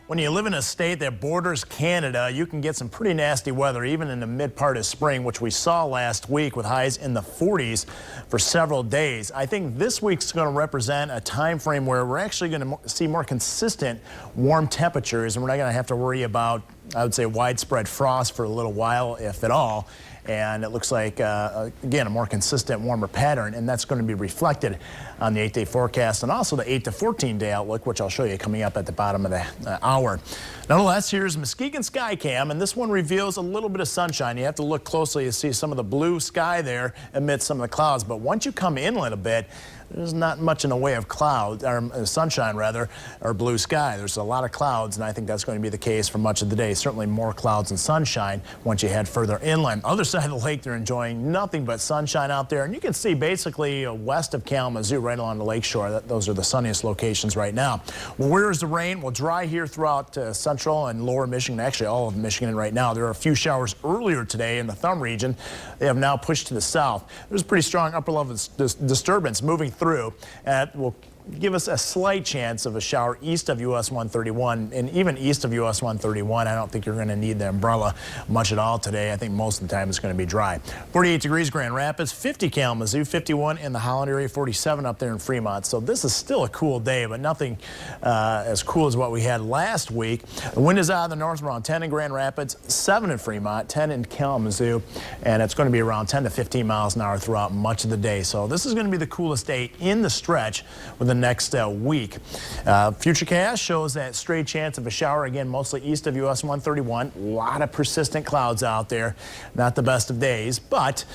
When you live in a state that borders Canada, you can get some pretty nasty weather, even in the mid part of spring, which we saw last week with highs in the 40s for several days. I think this week's going to represent a time frame where we're actually going to see more consistent warm temperatures, and we're not going to have to worry about, I would say, widespread frost for a little while, if at all. And it looks like, again, a more consistent, warmer pattern, and that's going to be reflected on the 8-day forecast and also the 8 to 14-day outlook, which I'll show you coming up at the bottom of the hour. Nonetheless, here's Muskegon Sky Cam, and this one reveals a little bit of sunshine. You have to look closely to see some of the blue sky there amidst some of the clouds, but once you come inland a bit, there's not much in the way of clouds, or sunshine rather, or blue sky. There's a lot of clouds, and I think that's going to be the case for much of the day. Certainly more clouds and sunshine once you head further inland. Other side of the lake, they're enjoying nothing but sunshine out there, and you can see basically west of Kalamazoo, right along the lakeshore. Those are the sunniest locations right now. Well, where is the rain? Well, dry here throughout central and lower Michigan, actually all of Michigan right now. There are a few showers earlier today in the Thumb region. They have now pushed to the south. There's a pretty strong upper level disturbance moving through, and will give us a slight chance of a shower east of US 131, and even east of US 131. I don't think you're going to need the umbrella much at all today. I think most of the time it's going to be dry. 48 degrees Grand Rapids, 50 Kalamazoo, 51 in the Holland area, 47 up there in Fremont. So this is still a cool day, but nothing as cool as what we had last week. The wind is out of the north, around 10 in Grand Rapids, 7 in Fremont, 10 in Kalamazoo, and it's going to be around 10 to 15 miles an hour throughout much of the day. So this is going to be the coolest day in the stretch with the next week. Futurecast shows that straight chance of a shower, again, mostly east of US 131. A lot of persistent clouds out there. Not the best of days, but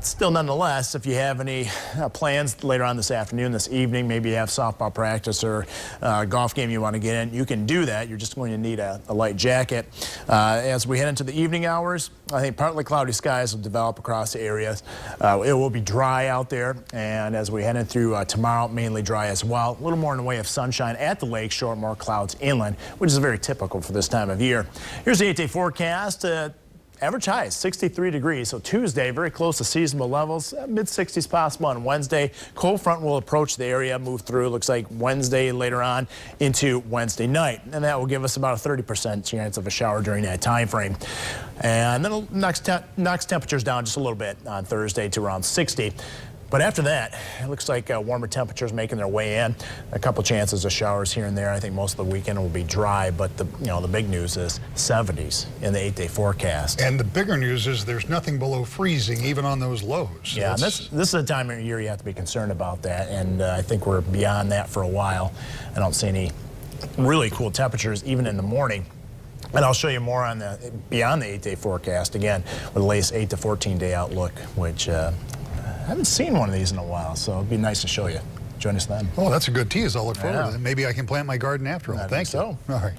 still nonetheless, if you have any plans later on this afternoon, this evening, maybe you have softball practice or a golf game you want to get in, you can do that. You're just going to need a light jacket. As we head into the evening hours, I think partly cloudy skies will develop across the areas. It will be dry out there, and as we head in through tomorrow, mainly dry as well. A little more in the way of sunshine at the lakeshore, more clouds inland, which is very typical for this time of year. Here's the 8-day forecast. Average high is 63 degrees, so Tuesday, very close to seasonable levels, mid-60s possible on Wednesday. Cold front will approach the area, move through, looks like Wednesday later on into Wednesday night, and that will give us about a 30% chance of a shower during that time frame. And then it'll knocks temperatures down just a little bit on Thursday to around 60. But after that, it looks like warmer temperatures making their way in. A couple chances of showers here and there. I think most of the weekend will be dry, but the big news is 70s in the 8-day forecast. And the bigger news is there's nothing below freezing, even on those lows. So yeah, this is a time of year you have to be concerned about that, and I think we're beyond that for a while. I don't see any really cool temperatures even in the morning. And I'll show you more on the beyond the 8-day forecast again with the latest 8 to 14-day outlook, which I haven't seen one of these in a while, so it'd be nice to show you. Join us then. Oh, that's a good tease. I'll look forward to that. Maybe I can plant my garden after all. Thanks. So. All right.